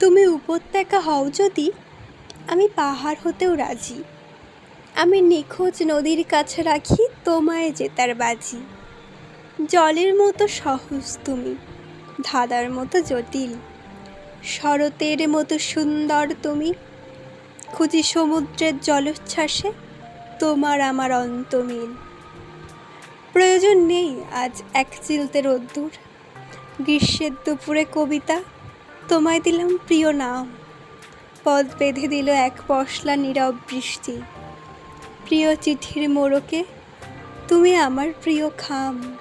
তুমি উপত্যকা হও যদি, আমি পাহাড় হতেও রাজি। আমি নিখোঁজ নদীর কাছে রাখি তোমায় জেতার বাজি। জলের মতো সহজ তুমি, ধাঁধার মতো জটিল, শরতের মতো সুন্দর তুমি। খুঁজি সমুদ্রের জলোচ্ছ্বাসে তোমার আমার অন্তমিল। প্রয়োজন নেই আজ এক চিলতে রোদ্দুর, গ্রীষ্মের দুপুরে কবিতা তোমায় দিলাম প্রিয় নাম। পথ বেঁধে দিল এক পশলা নীরব বৃষ্টি, প্রিয় চিঠির মোড়কে তুমি আমার প্রিয় খাম।